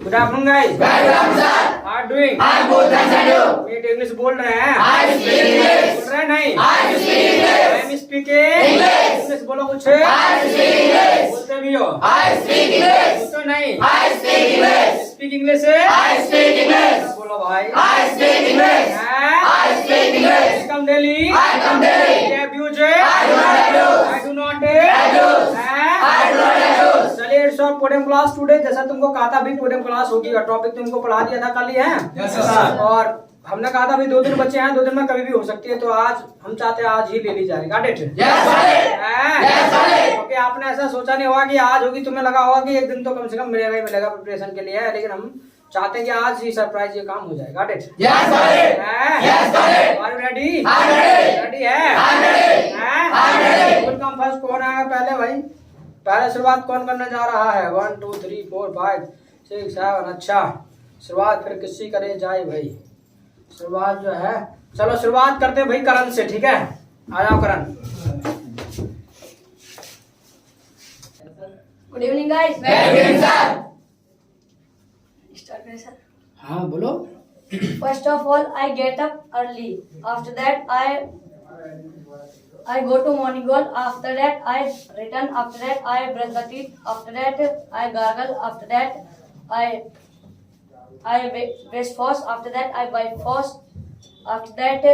Good afternoon guys. How are doing? I am good, thanks and you. ये English बोल रहे हैं? I speak English. बोल रहे हैं नहीं? I speak English. I am speaking English. English बोलो कुछ। I speak English. बोलते भी हो? I speak English. बोलते नहीं? I speak English. Speak English है? I speak English. बोलो भाई। I speak English. I speak English. Come daily. I come daily. Have used? I do not have used. I do not have used. I do not have used. चलिए it's of poem class today. जैसा तुमको कहा था भी poem class होगी, topic तुमको पढ़ा दिया था कल ही है। Yes sir. और हमने कहा था भी 2 दिन बच्चे हैं, 2 दिन में कभी भी हो सकती है, तो आज हम चाहते हैं आज ही ले ली जाएगी। Got it? Yes sir. क्योंकि आपने ऐसा सोचा नहीं होगा कि आज होगी, तुम्हें लगा होगा कि एक दिन तो कम से कम मिलेगा ही मिलेगा प्रिपरेशन के लिए, लेकिन हम चाहते हैं कि आज ही सरप्राइज ये काम हो जाए। Got it? Yes sir. Yes sir. Are you ready? I am ready. है? I am ready. Full come first कौन आएगा पहले भाई? पहले शुरुआत कौन करने जा रहा है? 1 2 3 4 5 6 7। अच्छा, शुरुआत फिर किससे करे जाए भाई? शुरुआत जो है, चलो शुरुआत करते हैं भाई करण से, ठीक है? आ जाओ Karan. Good evening guys. Good evening sir. Start करें सर। हाँ बोलो। First of all, I get up early. After that, I go to morning walk. After that, I return. After that, I brush the teeth. After that, I gargle. After that, I wash first. After that, I wipe first. After that,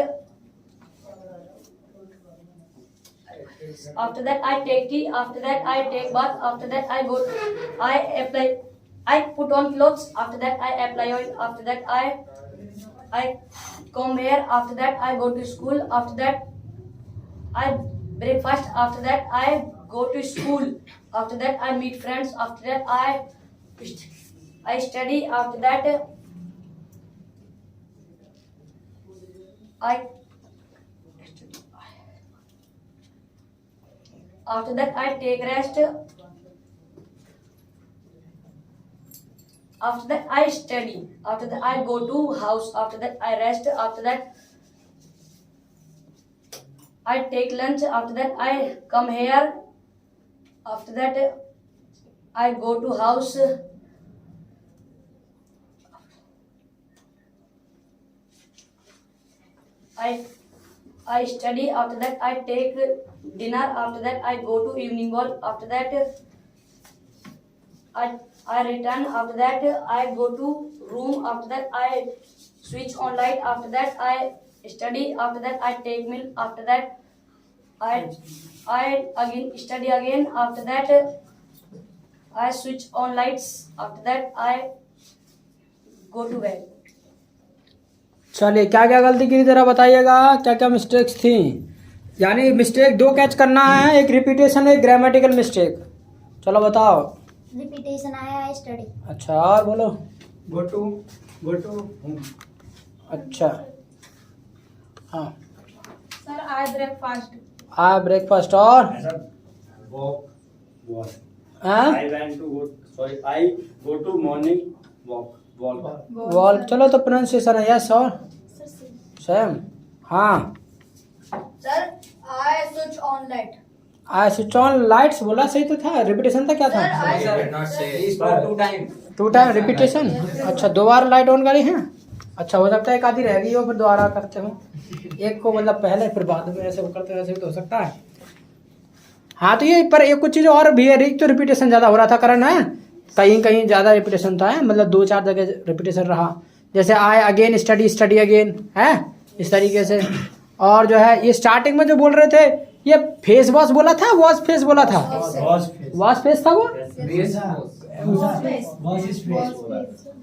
I take tea. After that, I take bath. After that, I apply. I put on clothes. After that, I apply oil. After that, I comb hair. After that, I go to school. After that, I breakfast. After that, I go to school. After that, I meet friends. After that, I study. After that, I take rest. After that, I study. After that, I go to house. After that, I rest. After that, I take lunch. After that, I come here. After that, I go to house. I study. After that, I take dinner. After that, I go to evening walk. After that, I return. After that, I go to room. After that, I switch on light. After that, I study. After that, I take milk. After that, I again study again. After that, I switch on lights. After that, I go to bed. चलिए क्या क्या गलती की जरा बताइएगा, क्या क्या mistakes थी? यानी मिस्टेक 2 कैच करना है, एक रिपीटेशन, एक ग्रामेटिकल मिस्टेक। चलो बताओ। रिपीटेशन आया है, स्टडी। अच्छा, और बोलो। गो टू अच्छा, हाँ। Sir, I breakfast. I breakfast और वॉक हाँ I go to morning walk wall. चलो तो प्रोनाउंसिएशन है यस और सेम। हाँ, Sir, I switch on light. I switch on lights बोला, सही तो था। रिपीटेशन था क्या था? Two time repetition. अच्छा, 2 बार लाइट ऑन करी है। अच्छा, हो सकता है एक आधी रह गई हो, फिर दोबारा करते हो। एक को मतलब पहले फिर बाद में ऐसे करते, वैसे भी तो हो सकता है। हाँ, तो ये पर एक कुछ चीज और भी है, एक तो रिपीटेशन ज्यादा हो रहा था करण है, कहीं कहीं ज्यादा रिपीटेशन था, मतलब 2-4 जगह रिपीटेशन रहा। जैसे आई अगेन स्टडी अगेन है, इस तरीके से। और जो है ये स्टार्टिंग में जो बोल रहे थे, ये फेस वॉश बोला था, वॉश फेस बोला था, वॉश फेस था वो,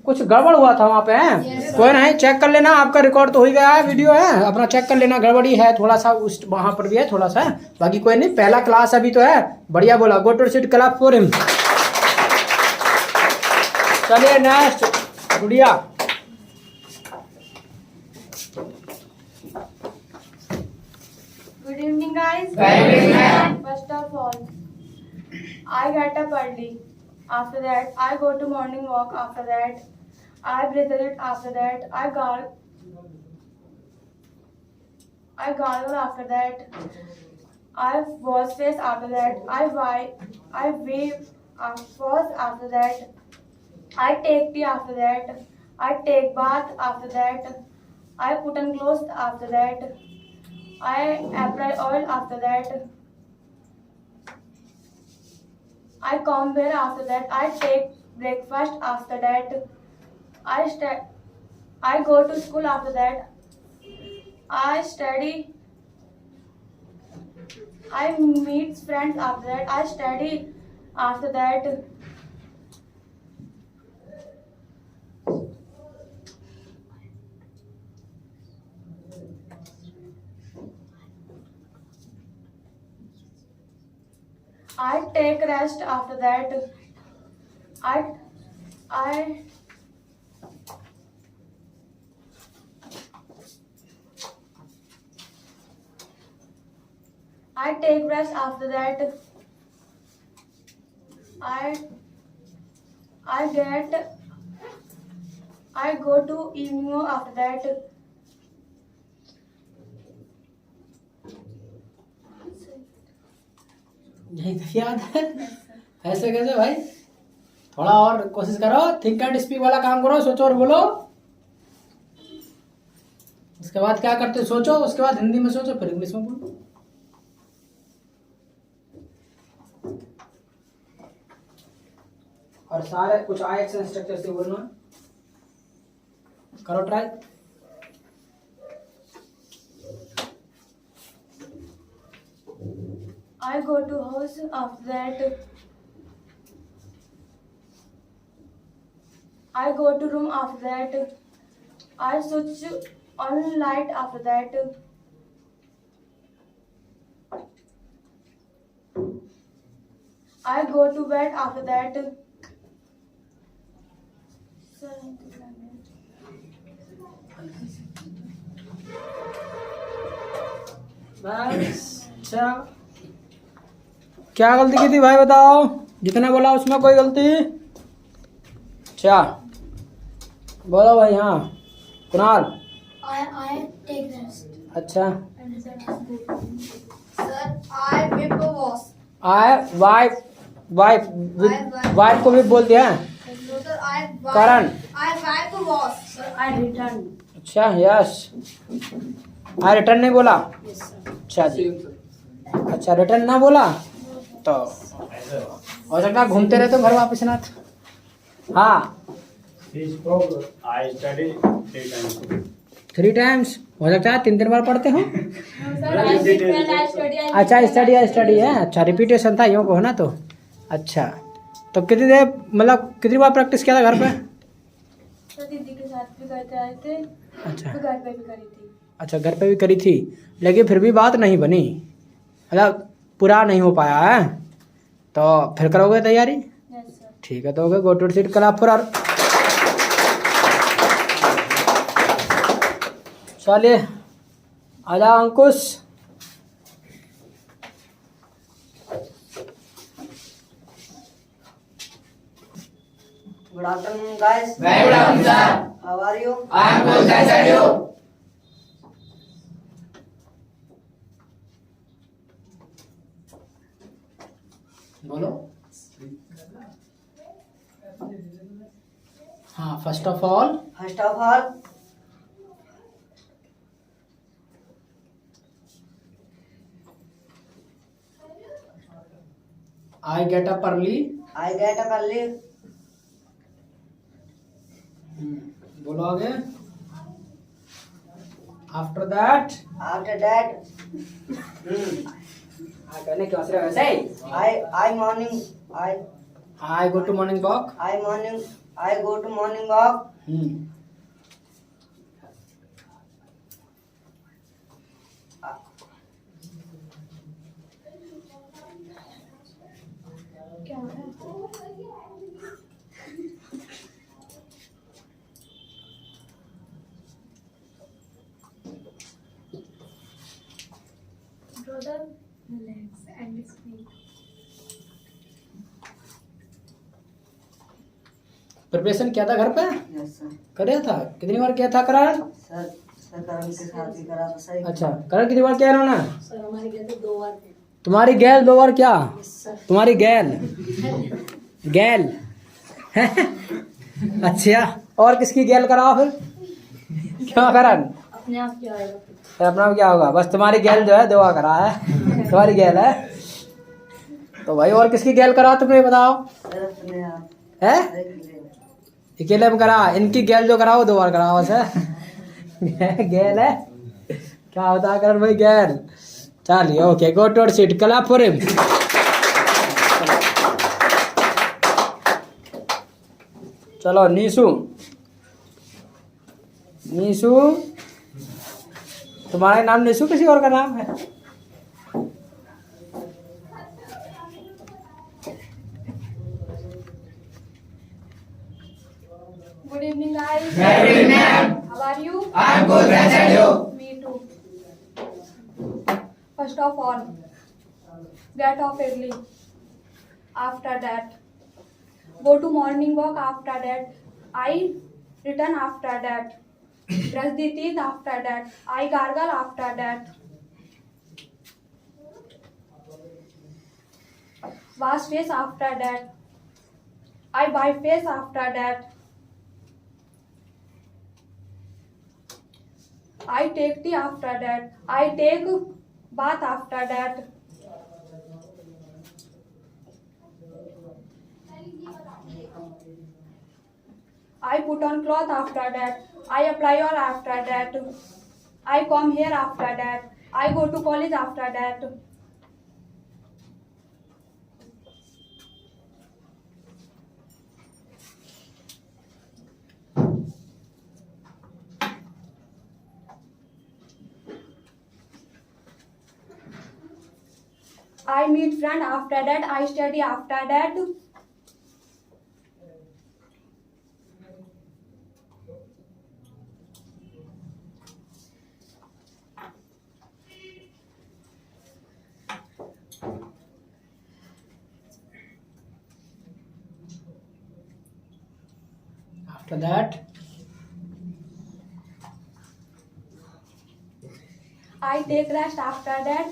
कुछ गड़बड़ हुआ था वहाँ पे है। कोई नहीं, चेक कर लेना, आपका रिकॉर्ड तो हो ही गया है, वीडियो है, अपना चेक कर लेना। गड़बड़ी है थोड़ा सा उस वहाँ पर भी है थोड़ा सा, बाकी कोई नहीं। पहला क्लास अभी तो है, बढ़िया बोला। Go to seat clap for him. चलिए next Gudiya. Good evening, guys. Good evening. First of all, I get up early. After that, I go to morning walk. After that, I breathe it. After that, I gargle. After that, I wash face. After that, I wave. First. After that, I take tea after that. I take bath after that. I put on clothes after that. I apply oil after that. I comb hair after that. I take breakfast after that. I go to school after that. I study. I meet friends after that. I study after that. I take rest after that. I I I take rest after that. I I go to evening walk after that. यही तो याद है। ऐसे कैसे भाई, थोड़ा और कोशिश करो, थिंक एंड स्पीक वाला काम करो, सोचो और बोलो। उसके बाद क्या करते हो, सोचो, उसके बाद हिंदी में सोचो, फिर इंग्लिश में बोलो। और सारे कुछ आए एक्शन स्ट्रक्चर से बोलना, करो try. I go to house after that. I go to room after that. I switch on light after that. I go to bed after that. बस, अच्छा क्या गलती की थी भाई बताओ, जितना बोला उसमें कोई गलती? अच्छा बोलो भाई। हाँ कुणाल। I take rest. अच्छा Sir, I whip a wash. Wife wife wife को भी बोल दिया। No, sir, Karan. I wipe a wash. Sir, I return. अच्छा यस, आई रिटर्न नहीं बोला। अच्छा जी, अच्छा रिटर्न ना बोला तो हो सकता है घूमते रहे तो घर वापस ना। हाँ He spoke, I study 3 times. 3 times हो सकता है 3 बार पढ़ते हो। Sir, I sit and I study. अच्छा स्टडी है। अच्छा रिपीटेशन था यूँ को ना, तो अच्छा तो कितनी देर, मतलब कितनी बार प्रैक्टिस किया था घर पे? सर दीदी के साथ भी करते आए थे, अच्छा फिर घर पे भी करी थी। अच्छा घर पे भी करी थी, लेकिन फिर भी बात नहीं बनी, मतलब पूरा नहीं हो पाया है, तो फिर करोगे तैयारी? Yes sir. ठीक है, तो हो गए। Go to seat clap for आवर। चलिए आ जाओ अंकुश। Good afternoon, guys. Very good afternoon, sir. How are you? I am good, thanks, and you? बोलो। हाँ first of all, First of all, I get up early. I get up early. बोलो आगे। After that, After that, कहने की वैसे वैसे ही I morning. I go to morning walk. I go to morning walk. क्या है? Brother, relax and speak. Preparation किया था घर पे? Yes, sir. कर था? कितनी बार किया था करण? Sir, करण के साथ ही करा था सही। अच्छा करण कितनी बार किया इन्होंने? सर हमारे घर पे 2 बार थे। तुम्हारी गैल 2 बार क्या? सर तुम्हारी गैल गैल अच्छा, और किसकी गैल कराओ फिर? क्यों करन? अपने आप क्या आएगा? फिर अपना क्या होगा? बस तुम्हारी गैल जो है दुआ करा है, तुम्हारी गैल है। तो भाई और किसकी गैल कराओ तुमने बताओ? सर अपने आप है अकेले। अकेले में करा, इनकी गैल जो कराओ 2 बार कराओ बस है। गैल है क्या होता है करण भाई? गैल। चलिए okay, go to seat, clap for him. चलो नीशु, नीशु तुम्हारा नाम नीशु, किसी और का नाम है? Good evening, guys. Good evening, ma'am. How are you? I'm good, thanks, and you? Me too. First of all, get up early. After that, go to morning walk. After that, I return. After that, brush the teeth. After that, I gargle. After that, wash face. After that, I wipe face. After that, I take tea. After that, I take bath. After that, I put on cloth. After that, I apply oil. After that, I comb hair. After that, I go to college. After that, I meet friend. After that, I study. After that, After that, I take rest. After that,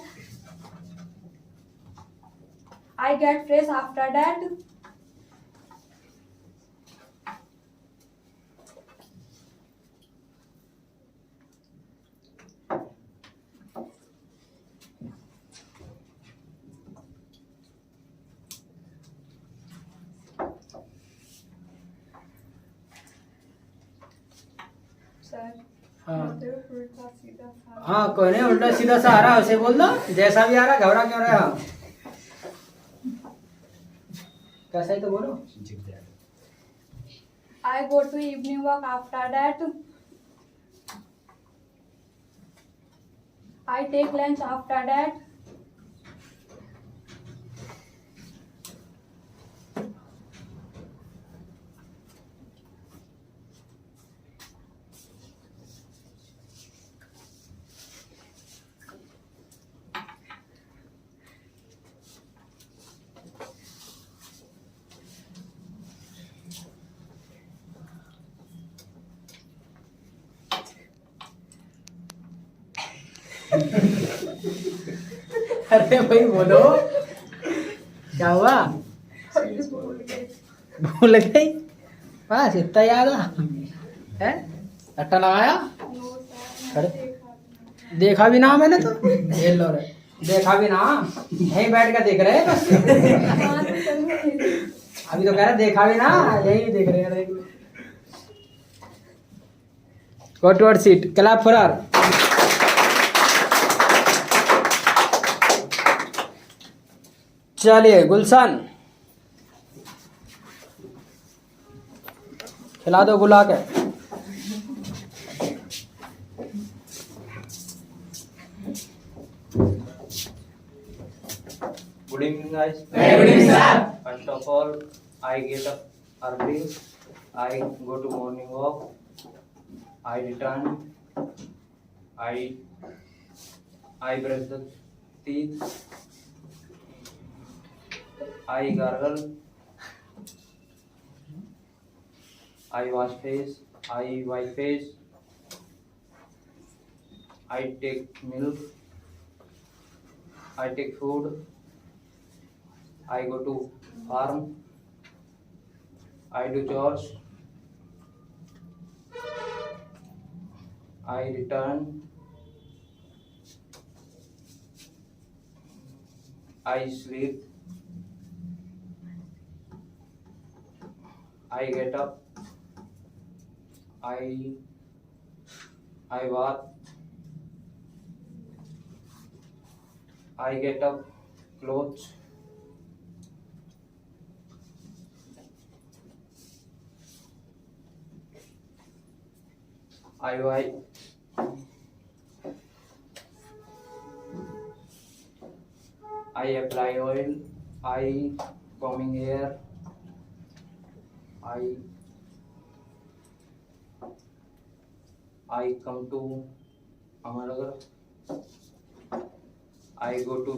I get fresh. After that, sir, हाँ उल्टा सीधा सा हाँ, कोई नहीं, उल्टा सीधा सा आ रहा है उसे बोल दो, जैसा भी आ रहा है, घबरा क्यों रहे हो? कैसा ही तो बोलो। I go to evening walk. After that, I take lunch. After that, अरे भाई बोलो, क्या हुआ? भूल गई? बस इतना याद है? रट्टा लगाया? अरे देखा भी ना मैंने तो, ये लो रे, देखा भी ना, यहीं बैठ कर देख रहे हैं बस। अभी तो कह रहे देखा भी ना, यही देख रहे हैं। Go towards seat, clap for her. चलिए गुलशन, खिला दो गुला के। Good evening, guys. Good evening, sir. First of all, I get up early. I go to morning walk. I return. I brush the teeth. I gargle. I wash face. I wipe face. I take milk. I take food. I go to farm. I do chores. I return. I sleep. I get up. I bath. I get up clothes. I wipe. I apply oil. I combing hair. I come to हमारा घर. I go to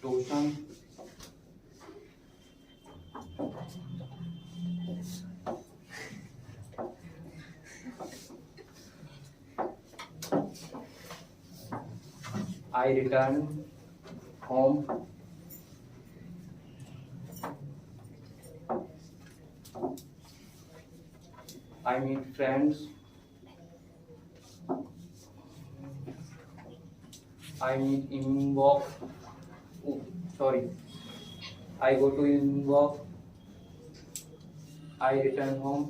tuition. I return home. I meet friends. I meet evening walk. Oh, sorry. I go to evening walk. I return home.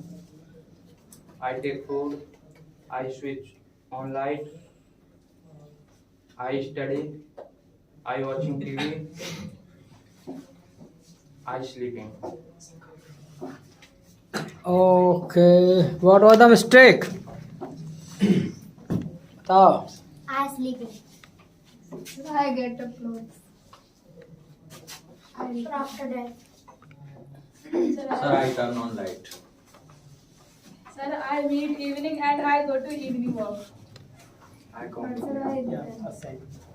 I take food. I switch on light. I study. I watching TV. I sleeping. Okay, what was the mistake? बताओ. I sleeping. I get up clothes. After that. Sir, I turn on light. Sir, I meet evening and I go to evening walk. I come.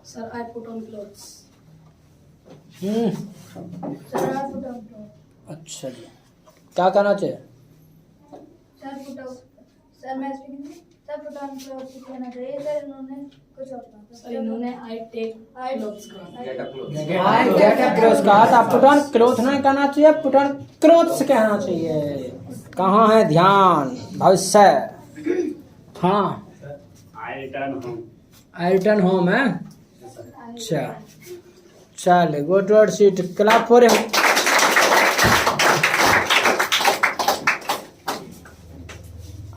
Sir, I put on clothes. Sir, I put on clothes. अच्छा जी, क्या करना चाहिए? Sir, put on. Sir, मैं speaking थी. Sir, put on clothes कहना चाहिए. Sir, इन्होंने कुछ और कहा. Sir, इन्होंने I take clothes कहा. Get up clothes. हाँ, get up clothes कहा था. Put on clothes नहीं कहना चाहिए, put on clothes कहना चाहिए. कहाँ है ध्यान? भविष्य. हाँ. I return home. I return home है. अच्छा. चले, go to your seat. Clap for him.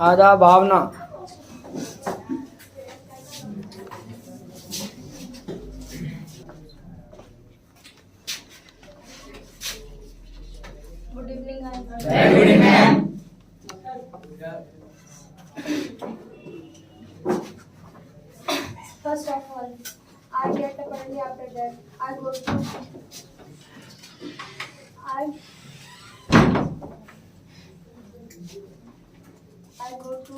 आजा भावना. Good evening, I am. Good evening, ma'am. First of all, I get up early. After that, I go to. I go to.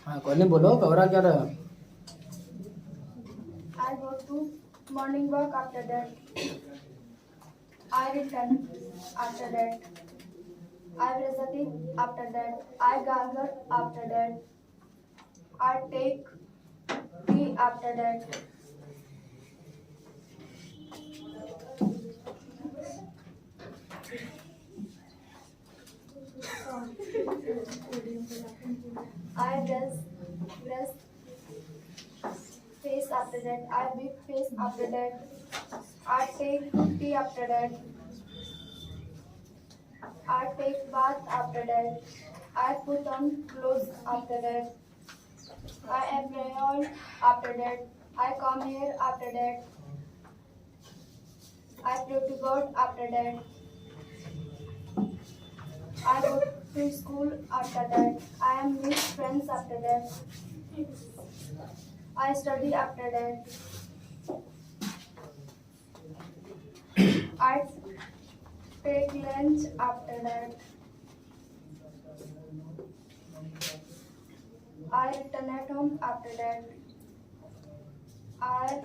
हाँ, कोई नहीं बोलो, घबरा क्या रहा? I go to morning walk. After that, I return. After that, I brush the teeth. After that, I gargle. After that, I take tea. After that, I brush face. After that, I beat face. After that, I take tea. After that, I take bath. After that, I put on clothes. After that, I apply oil. After that, I comb hair. After that, I pray to God. After that, I go to school. After that, I am with friends. After that, I study. After that, I take lunch. After that, I return at home. After that, I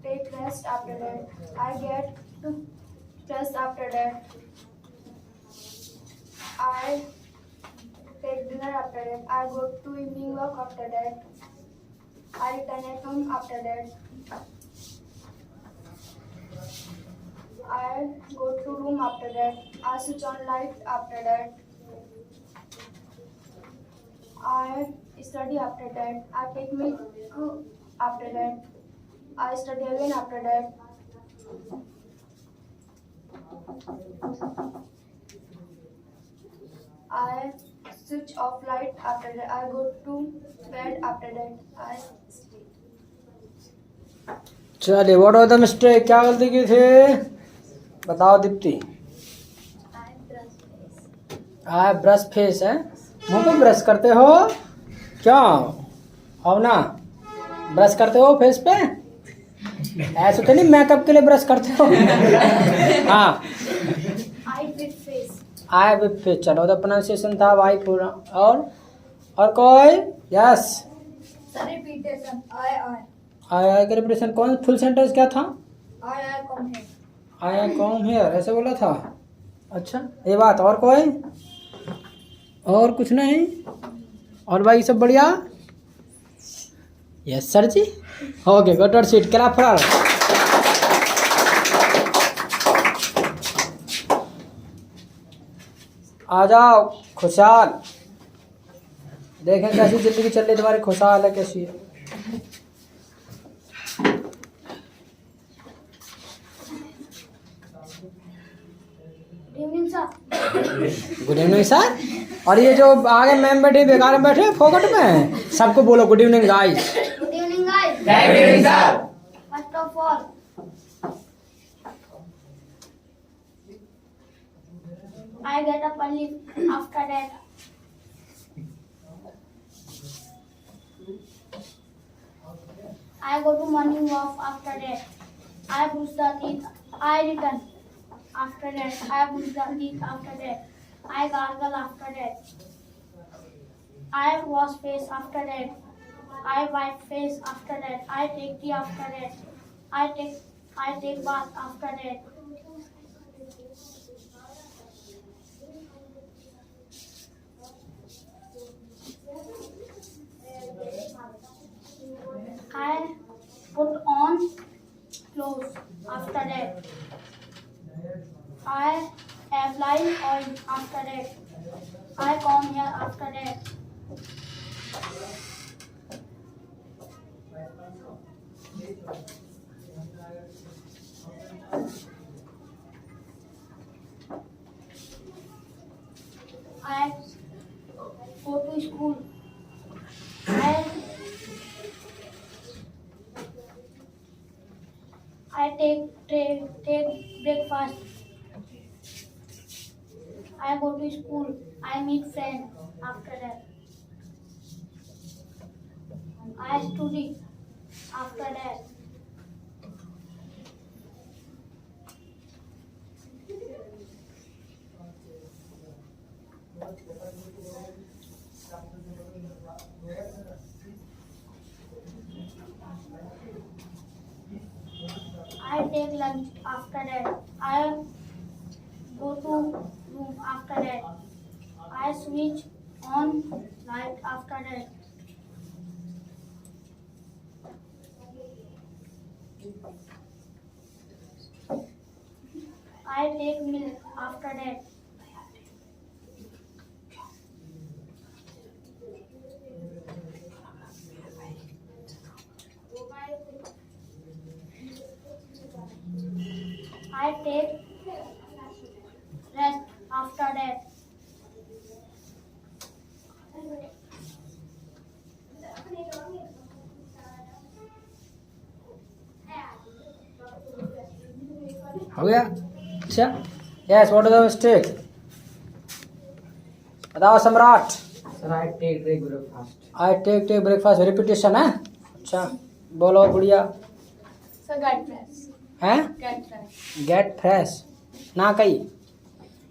take rest. After that, I get to rest. After that, I take dinner. After that, I go to evening walk. After that, I return at home. After that, I go to room. After that, I switch on light. After that, I study after that. I take milk after that. I study again after that. I switch off light after that. I go to bed after that. I sleep. चलिए what was the mistake, क्या गलती की थी बताओ Deepti. I brush face है, मुंह पे brush करते हो क्या? हो ना, ब्रश करते हो फेस पे, ऐसे तो नहीं मेकअप के लिए ब्रश करते हो। हाँ I with face. I with face, चलो तो प्रोनाउंसिएशन था वाई पूरा। और कोई? Yes Repetition. आई का रिपीटेशन कौन, फुल सेंटेंस क्या था? I come here. I come here ऐसे बोला था। अच्छा ये बात, और कोई? और कुछ नहीं? और भाई सब बढ़िया? यस सर जी। ओके गुड और सीट क्लैप फॉर। आ जाओ खुशहाल, देखें कैसी जिंदगी चल रही तुम्हारी, खुशहाल है कैसी है? Good evening, sir. Good evening sir. और ये जो आगे मैम बैठे बेकार में बैठे फोकट में, सबको बोलो good evening guys. Good evening, guys. Good evening, sir. First of all, I get up early. After that, I go to morning walk. After that, I brush the teeth. I return. After that, I brush the teeth. After that, I gargle. After that, I wash face. After that, I wipe face. After that, I take tea. After that, I take bath. After that, I put on clothes. After that, I apply oil. After that, I comb hair. After that, I go to school. I take breakfast. I go to school. I meet friends. After that, I study. After that, I take lunch. After that, I go to room. After that, I switch on light. After that, I take milk. After that, I take rest. After that, हो गया? अच्छा yes what is the mistake बताओ Samrat. Sir, I take breakfast. I take breakfast, repetition है। अच्छा बोलो बढ़िया। so get fresh. हैं Get fresh. Gate fresh ना कही,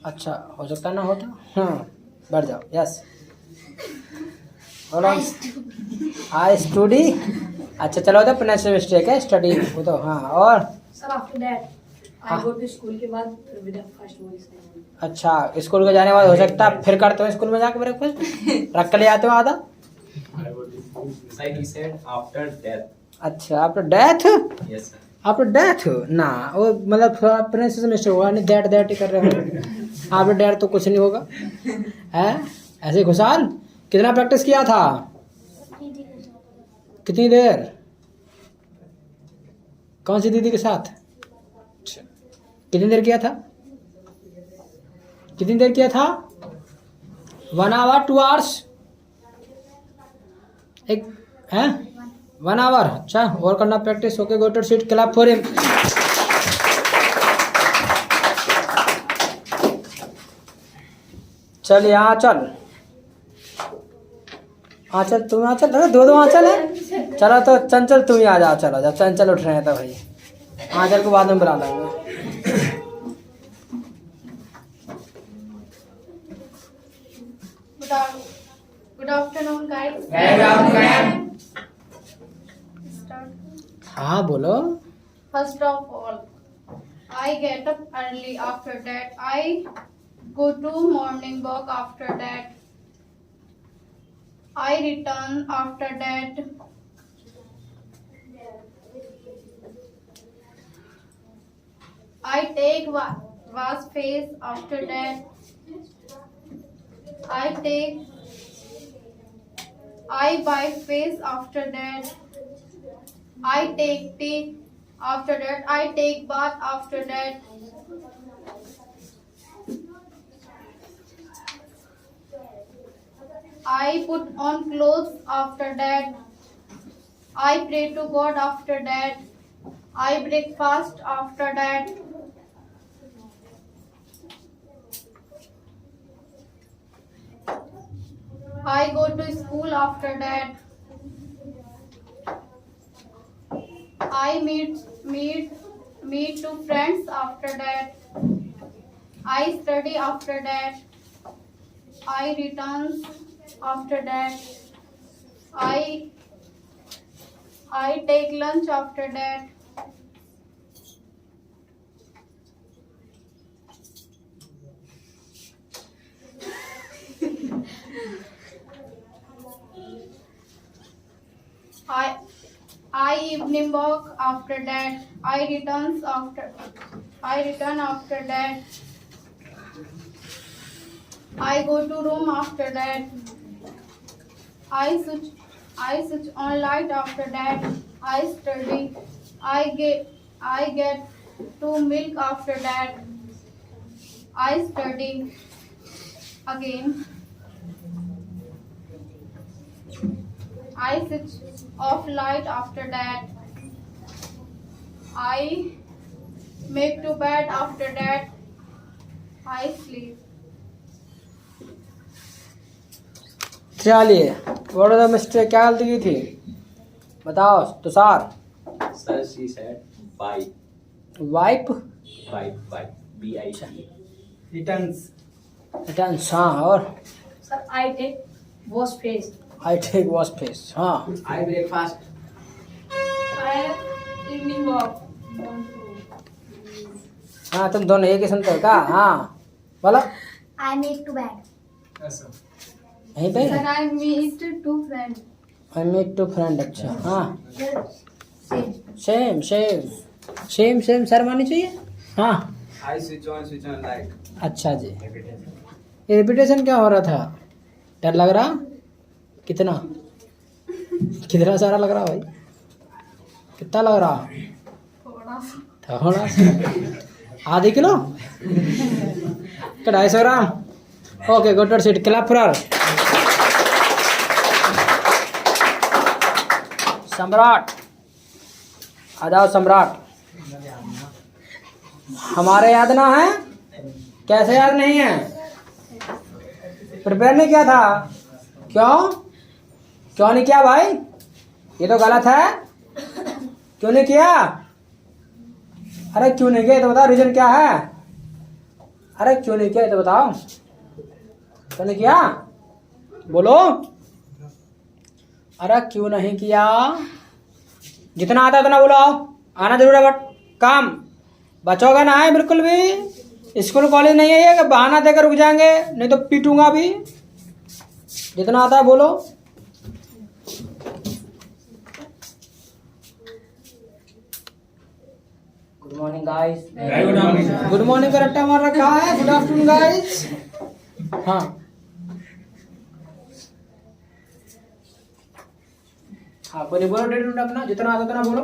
अच्छा हो सकता ना होता। हाँ बढ़ जाओ यस बोलो। आई स्टडी, अच्छा चलो तो प्रोनाउंसिएशन मिस्टेक है, स्टडी वो तो हाँ। और Sir, after that, I go to school के बाद with the first voice. अच्छा स्कूल के जाने के बाद हो सकता है फिर करते हो स्कूल में जाके ब्रेकफास्ट, रख के ले आते हो आधा। I would Like he said, after death. अच्छा after death, Yes, sir. After death ना वो मतलब प्रोनाउंसिएशन मिस्टेक होगा, नहीं दैट ही कर रहे हो। आफ्टर डेथ तो कुछ नहीं होगा है ऐसे खुशहाल। कितना प्रैक्टिस किया था? कितनी देर? कौन सी दीदी के साथ? अच्छा। कितनी देर किया था? कितनी देर किया था? 1 आवर 2 आवर्स? एक है 1 आवर। अच्छा, और करना practice. Okay, go to seat, clap for him. चल यहाँ चल, आंचल तुम आंचल, अरे दो आंचल है। चलो तो चंचल तुम ही आ जाओ, चलो जब चंचल उठ रहे हैं तो भाई आंचल को बाद में बुला लेंगे। Good afternoon, guys. Start. हाँ बोलो। First of all, I get up early. After that, I go to morning walk. After that, I return. After that, I take wash face. After that, I wipe face. After that, I take tea. After that, I take bath. After that, I put on clothes. After that, I pray to God. After that, I breakfast. After that, I go to school. After that, I meet two friends. After that, I study. After that, I return. After that, I take lunch. After that, I evening walk. After that, I return. After that, I go to room. After that, I switch on light. After that, I study. I get to milk. After that, I study again. I switch off light. After that, I make to bed. After that, I sleep. चलिए, what are the mistake? क्या गलती की थी बताओ Tushar. Sir, she said wipe. Wipe Wipe. B-I-P. Returns. Returns, हाँ। और Sir, I take wash face. I take wash face, हाँ। I breakfast. I evening walk. हाँ तुम दोनों एक ही सुनते हो क्या? हाँ बोलो। I make to bed. Yes, sir. यहीं पे Sir, I meet two friends. I make two friend. अच्छा, हाँ। Same. सेम शर्मानी चाहिए, हाँ। I switch on light. अच्छा जी, ये रिपीटेशन क्या हो रहा था? डर लग रहा? कितना सारा लग रहा भाई? कितना लग रहा? थोड़ा सा। आधी किलो? 250 gram? Okay, go to seat, clap for Samrat. आ जाओ सम्राट। हमारे याद ना है? कैसे याद नहीं है? प्रिपेयर नहीं किया था? क्यों नहीं किया भाई? ये तो गलत है। क्यों नहीं किया? अरे क्यों नहीं किया तो बताओ, रीजन क्या है? अरे क्यों नहीं किया तो बताओ। क्यों नहीं किया बोलो। अरे क्यों नहीं किया? जितना आता उतना बोलो। आना जरूर है, बट काम बच्चों का ना है बिल्कुल भी। स्कूल कॉलेज नहीं है ये कि बहाना देकर रुक जाएंगे, नहीं तो पीटूंगा भी। जितना आता है बोलो। Good morning guys. Good morning का रट्टा मार रखा है। Good afternoon guys. हाँ हाँ कोई नहीं बोलो डेली अपना जितना आता उतना बोलो।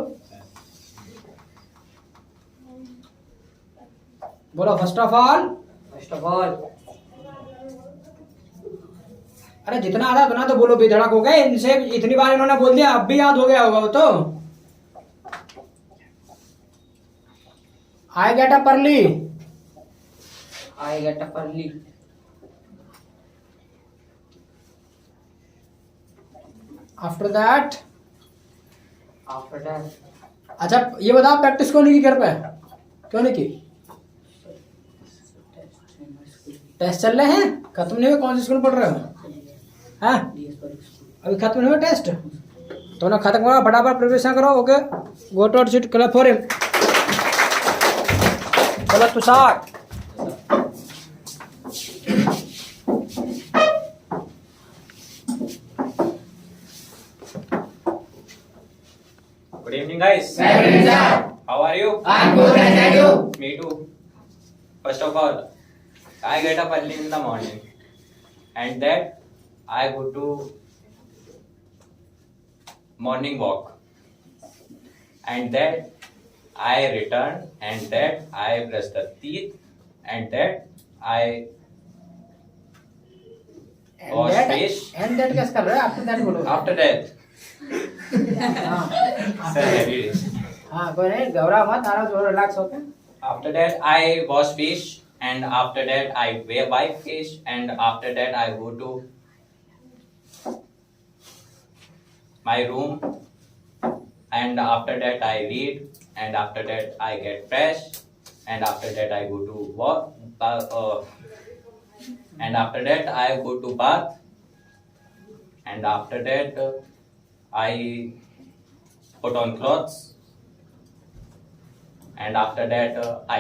बोलो first of all. First of all, अरे जितना आता उतना तो बोलो, बेधड़क हो गए इनसे, इतनी बार इन्होंने बोल दिया अब भी याद हो गया होगा वो तो। I get up early. I get up early. After that. After that, अच्छा ये बताओ प्रैक्टिस क्यों नहीं की घर पे, क्यों नहीं की? टेस्ट चल रहे हैं, खत्म नहीं हुए? कौन से स्कूल पढ़ रहे हो? हाँ अभी खत्म नहीं हुआ टेस्ट, तो ना खत्म करो फटाफट प्रिपरेशन करो। Okay go to seat clap for him. चलो Tushar. Good evening, guys. Good evening, sir. How are you? I'm good, and you? Me too. First of all, I get up early in the morning, and then I go to morning walk, and then I return, and then I brush the teeth, and then I wash face. And that कैसे कर रहे हो? After that बोलो। After that, हाँ sir, heavy days. हाँ कोई नहीं, घबरा मत, आराम से रिलैक्स होके। After that, I wash fish, and after that, I wipe fish, and after that, I go to my room, and after that, I read, and after that, I get fresh, and after that, I go to work, and after that, I go to bath, and after that, I put on clothes. And after that I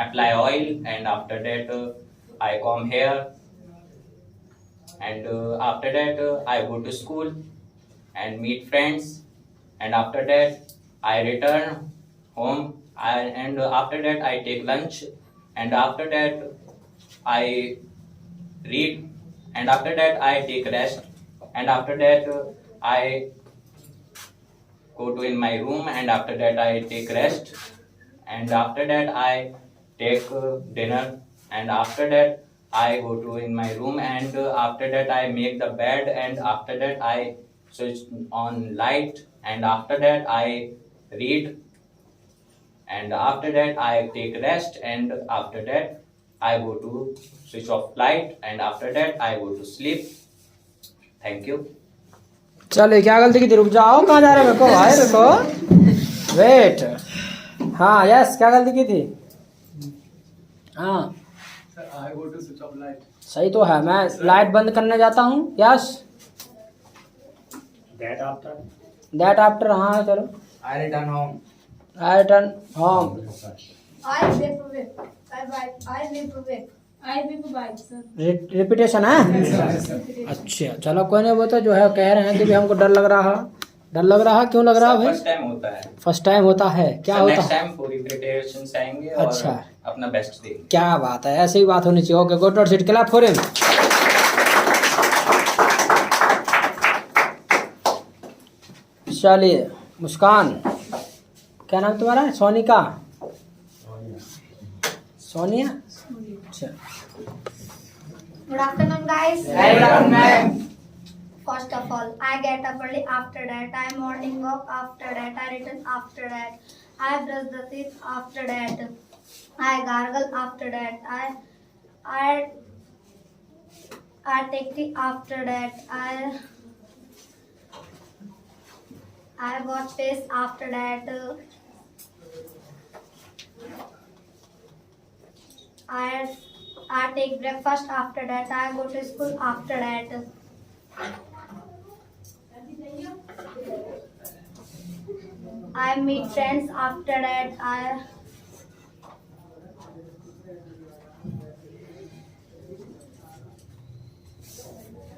apply oil, and after that I comb hair, and after that I go to school and meet friends, and after that I return home, and after that I take lunch, and after that I read, and after that I take rest, and after that I go to in my room, and after that I take rest, and after that I take dinner, and after that I go to in my room, and after that I make the bed, and after that I switch on light, and after that I read, and after that I take rest, and after that I go to switch off light, and after that I go to sleep. Thank you. चलो क्या गलती की थी? रुक जाओ, कहाँ जा रहे हो? रुको भाई रुको, वेट। हाँ यस, क्या गलती की थी? हाँ I go to switch off light. सही तो है, मैं लाइट बंद करने जाता हूँ। Yes That after. That after. हाँ चलो। I return home. I return home. I whip whip. I wipe. I whip whip. I will buy, sir. Repetition है? अच्छा चलो कोई नहीं, वो तो जो है कह रहे हैं कि भी हमको डर लग रहा है। डर लग रहा है, क्यों लग रहा है भाई? फर्स्ट टाइम होता है। फर्स्ट टाइम होता है, क्या होता नेक्स्ट है? टाइम पूरी प्रिपरेशन से आएंगे और अच्छा। अपना बेस्ट देंगे। क्या बात है, ऐसी ही बात होनी चाहिए। Okay go to seat clap for him. चलिए मुस्कान, क्या नाम तुम्हारा? सोनिका? सोनिया? अच्छा Good afternoon, guys. Good afternoon. First of all, I get up early. After that, I morning walk. After that, I return. After that, I brush the teeth. After that, I gargle. After that, I take tea. After that, I wash face. After that, I take breakfast. After that, I go to school. After that, I meet friends. After that,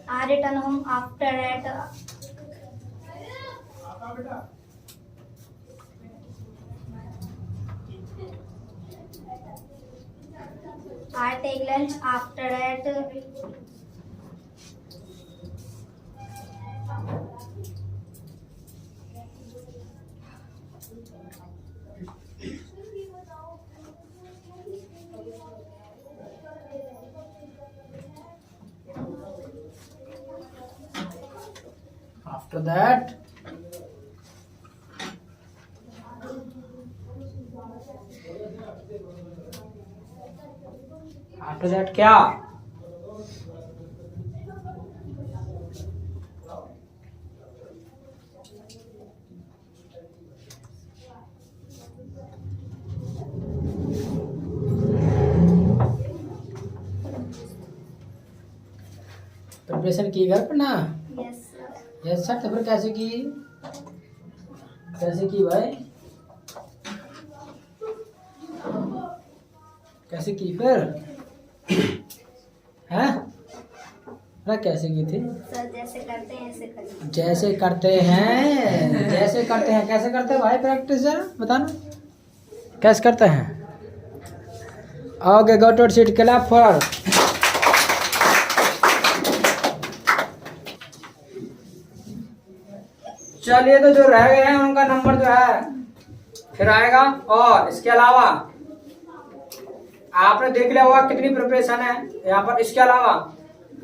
I return home. After that, I take lunch. After that, after that क्या? Preparation की घर पर ना? Yes sir. तो फिर कैसे की भाई? कैसे की फिर? हैं? अरे कैसे की थी? सर जैसे करते हैं ऐसे करें। जैसे करते हैं कैसे करते हैं भाई? प्रैक्टिस जरा बताना कैसे करते हैं। Okay, go to seat, clap for. चलिए, तो जो रह गए हैं उनका नंबर जो है फिर आएगा। और इसके अलावा आपने देख लिया होगा कितनी प्रिपरेशन है यहाँ पर। इसके अलावा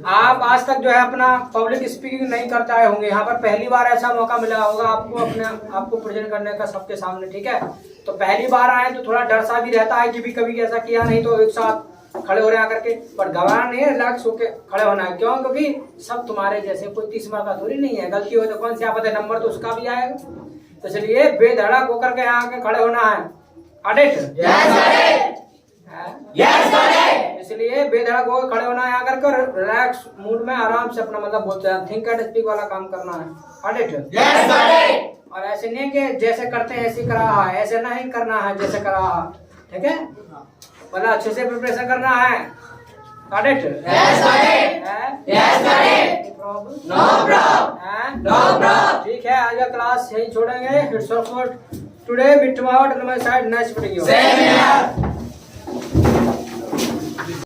आप आज तक जो है अपना पब्लिक स्पीकिंग नहीं करते आए होंगे। यहाँ पर पहली बार ऐसा मौका मिला होगा आपको अपने आपको प्रेजेंट करने का सबके सामने, ठीक है। तो पहली बार आए तो थोड़ा डर सा भी रहता है कि भी कभी ऐसा किया नहीं तो एक साथ खड़े हो रहे आकर के, पर घबराना नहीं है, रिलैक्स होके खड़े होना है। क्यों? क्योंकि सब तुम्हारे जैसे, कोई 30 मार्क का थोड़ी नहीं है। गलती हो तो कौन सी आफत है, नंबर तो उसका भी आएगा। तो चलिए बेधड़क होकर के यहाँ आके खड़े होना है। ऑडिट? इसलिए बेधड़क होकर खड़े होना है आकर के, रिलैक्स मूड में आराम से अपना मतलब बोलते हैं, थिंक एंड स्पीक वाला काम करना है। ऑडिट? और ऐसे नहीं कि जैसे करते हैं ऐसे करा है, ऐसे नहीं करना है जैसे करा है, ठीक है। मतलब अच्छे से प्रिपरेशन करना है। ऑडिट? ठीक है, आज का क्लास यही छोड़ेंगे। It's all for today, meet tomorrow, my side next video.